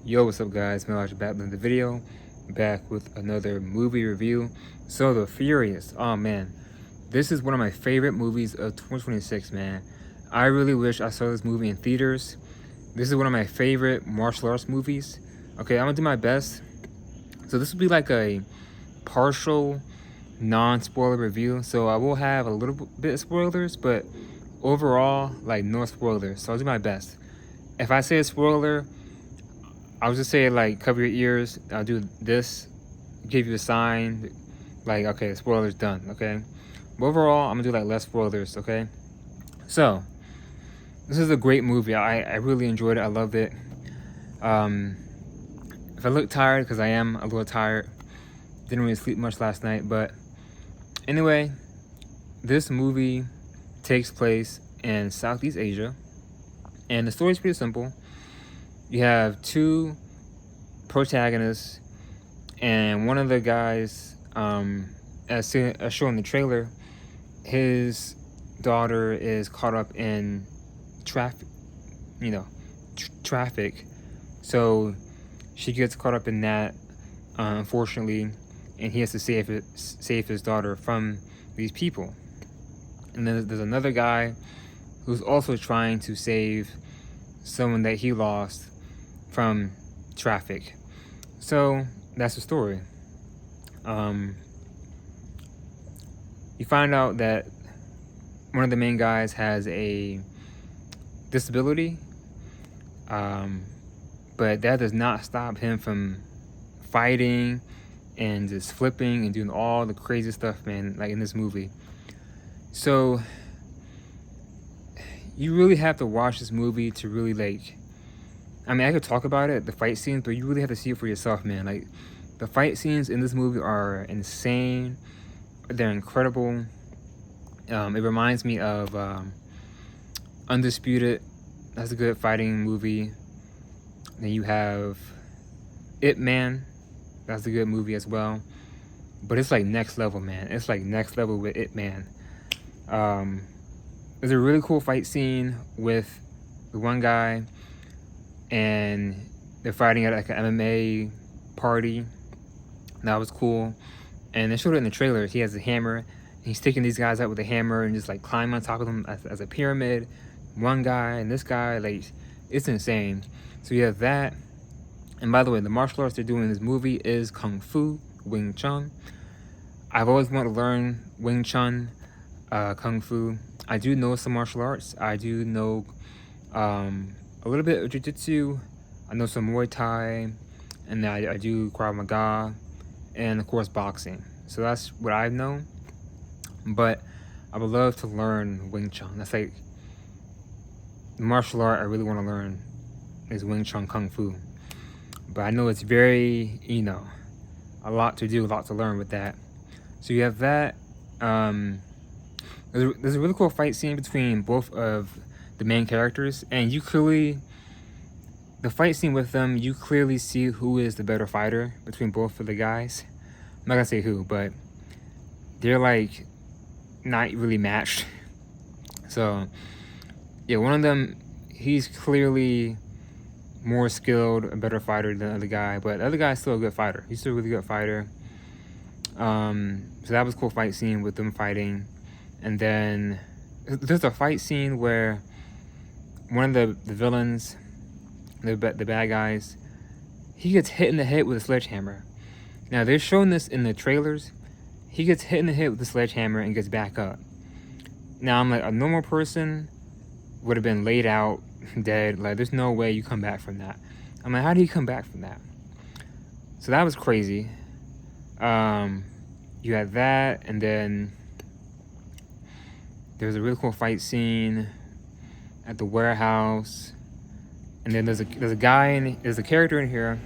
Yo, what's up guys, Melaj back in the video, back with another movie review. So The Furious, oh man, this is one of my favorite movies of 2026, man. I really wish I saw this movie in theaters. This is one of my favorite martial arts movies. Okay, I'm gonna do my best. So this will be like a partial, non-spoiler review. So I will have a little bit of spoilers, but overall, like no spoilers. So I'll do my best. If I say a spoiler, I'll just say like cover your ears. I'll do this, give you a sign, like okay, spoilers done. Okay, but overall, I'm gonna do like less spoilers. Okay, so this is a great movie. I really enjoyed it. I loved it. Um, if I look tired, because I am a little tired, didn't really sleep much last night. But anyway, this movie takes place in Southeast Asia, and the story is pretty simple. You have two protagonists, and one of the guys, as shown in the trailer, his daughter is caught up in traffic, traffic. So she gets caught up in that, unfortunately, and he has to save his daughter from these people. And then there's another guy who's also trying to save someone that he lost from traffic. So that's the story. You find out that one of the main guys has a disability, but that does not stop him from fighting and just flipping and doing all the crazy stuff, man, like in this movie. So you really have to watch this movie to really like, I mean, I could talk about it, the fight scenes, but you really have to see it for yourself, man. Like, the fight scenes in this movie are insane. They're incredible. It reminds me of Undisputed. That's a good fighting movie. Then you have Ip Man. That's a good movie as well. But it's like next level, man. It's like next level with Ip Man. There's a really cool fight scene with the one guy, and they're fighting at like an MMA party. That was cool. And they showed it in the trailer. He has a hammer, and he's taking these guys out with a hammer and just like climbing on top of them as a pyramid. One guy and this guy, like, it's insane. So you have that. And by the way, the martial arts they're doing in this movie is Kung Fu, Wing Chun. I've always wanted to learn Wing Chun, Kung Fu. I do know some martial arts. I do know a little bit of jiu-jitsu. I know some Muay Thai, and I do Krav Maga, and of course boxing. So that's what I know. But I would love to learn Wing Chun. That's like the martial art I really want to learn is Wing Chun Kung Fu. But I know it's very, a lot to do, a lot to learn with that. So you have that. There's a really cool fight scene between both of the main characters, and the fight scene with them, you clearly see who is the better fighter between both of the guys. I'm not gonna say who, but they're like not really matched. So yeah, one of them, he's clearly more skilled, a better fighter than the other guy, but the other guy's still a good fighter. He's still a really good fighter. So that was a cool fight scene with them fighting. And then there's a fight scene where one of the villains, the bad guys, he gets hit in the head with a sledgehammer. Now they're showing this in the trailers. He gets hit in the head with the sledgehammer and gets back up. Now I'm like, a normal person would have been laid out dead. Like, there's no way you come back from that. I'm like, how do you come back from that? So that was crazy. You had that, and then there's a really cool fight scene at the warehouse. And then there's a character in here.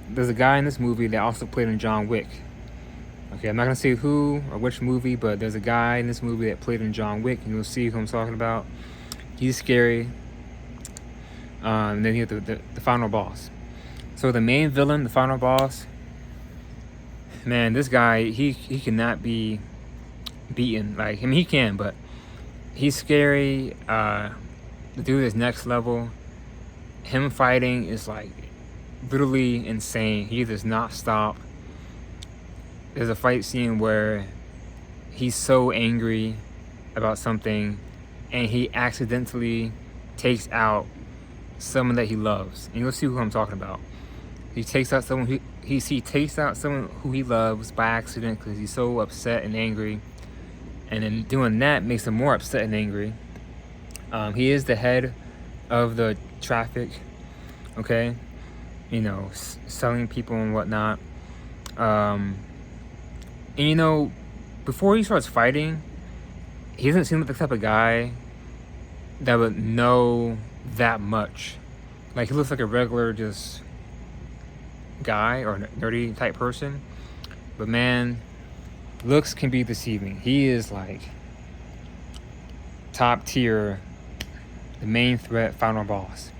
There's a guy in this movie that also played in John Wick. Okay, I'm not gonna say who or which movie, but there's a guy in this movie that played in John Wick, and you'll see who I'm talking about. He's scary. And then you have the final boss. So the main villain, the final boss, man, this guy, he cannot be beaten. Like, I mean, he can, but he's scary. The dude is next level. Him fighting is like literally insane. He does not stop. There's a fight scene where he's so angry about something and he accidentally takes out someone that he loves. And you'll see who I'm talking about. He takes out someone he takes out someone who he loves by accident because he's so upset and angry. And then doing that makes him more upset and angry. He is the head of the traffic, okay? You know, selling people and whatnot. And you know, before he starts fighting, he doesn't seem like the type of guy that would know that much. Like, he looks like a regular just guy or nerdy type person. But man, looks can be deceiving. He is like top tier, the main threat, final boss.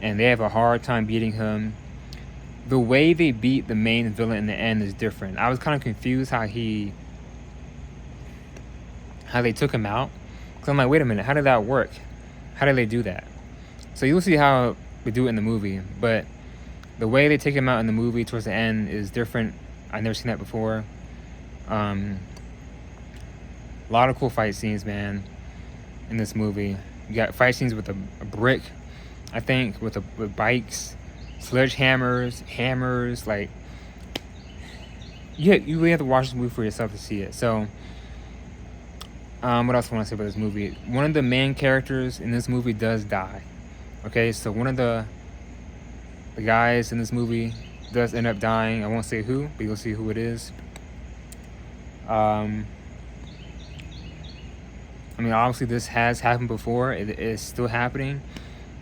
And they have a hard time beating him. The way they beat the main villain in the end is different. I was kind of confused how they took him out. Because I'm like, wait a minute, how did that work? How did they do that? So you'll see how we do it in the movie. But the way they take him out in the movie towards the end is different. I've never seen that before. A lot of cool fight scenes, man, in this movie. You got fight scenes with a brick, I think, with bikes, sledgehammers, hammers. Like, you really have to watch this movie for yourself to see it. So, what else I want to say about this movie? One of the main characters in this movie does die. Okay, so one of the guys in this movie does end up dying. I won't say who, but you'll see who it is. I mean, obviously this has happened before. It is still happening.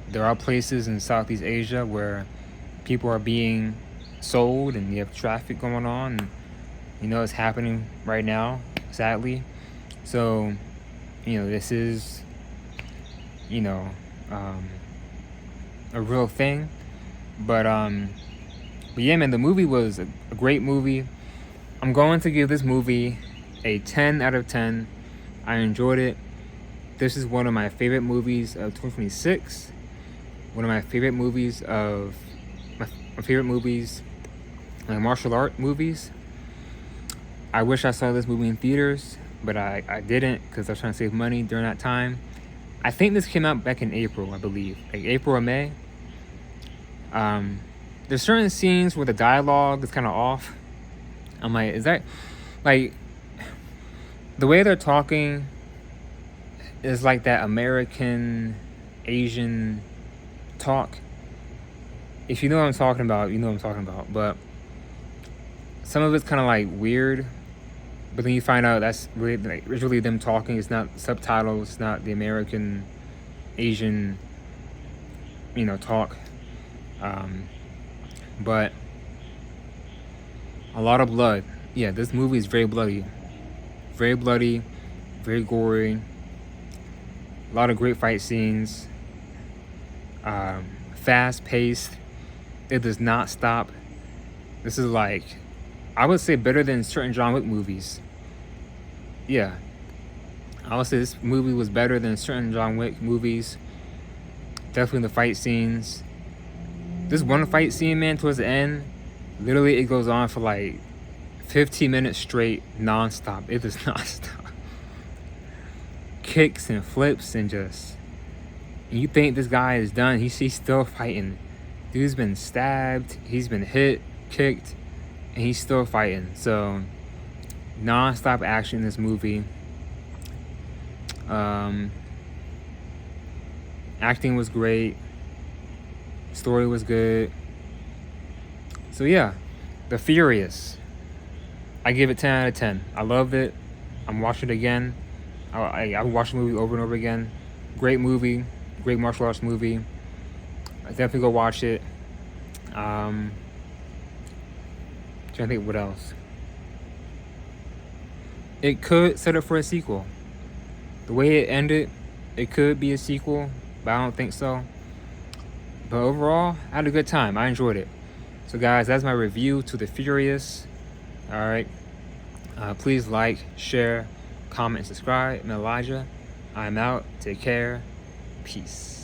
There are places in Southeast Asia where people are being sold and you have traffic going on. And, you know, it's happening right now, sadly. So, you know, this is, you know, a real thing. But yeah, man, the movie was a great movie. I'm going to give this movie a 10 out of 10. I enjoyed it. This is one of my favorite movies of 2026. One of my favorite movies of my martial art movies. I wish I saw this movie in theaters, but I didn't because I was trying to save money during that time. I think this came out back in April, I believe, like April or May. There's certain scenes where the dialogue is kind of off. I'm like, is that, like, the way they're talking is like that American Asian talk. If you know what I'm talking about, you know what I'm talking about. But some of it's kind of like weird. But then you find out that's really, like, it's really them talking. It's not subtitles. It's not the American Asian, you know, talk. But a lot of blood. Yeah, this movie is very bloody. Very bloody, very gory. A lot of great fight scenes. Fast paced. It does not stop. This is like, I would say, better than certain John Wick movies. Yeah. I would say this movie was better than certain John Wick movies. Definitely the fight scenes. This one fight scene, man, towards the end, literally it goes on for like 15 minutes straight, non-stop. It does not stop. Kicks and flips and just... And you think this guy is done. He's still fighting. Dude's been stabbed. He's been hit, kicked, and he's still fighting. So, non-stop action in this movie. Acting was great. Story was good. So yeah, The Furious. I give it 10 out of 10. I loved it. I'm watching it again. I watch the movie over and over again. Great movie. Great martial arts movie. I definitely go watch it. Trying to think what else. It could set up for a sequel. The way it ended, it could be a sequel, but I don't think so. But overall, I had a good time. I enjoyed it. So guys, that's my review to The Furious. Alright. Please like, share, comment, and subscribe. I'm Elijah. I'm out. Take care. Peace.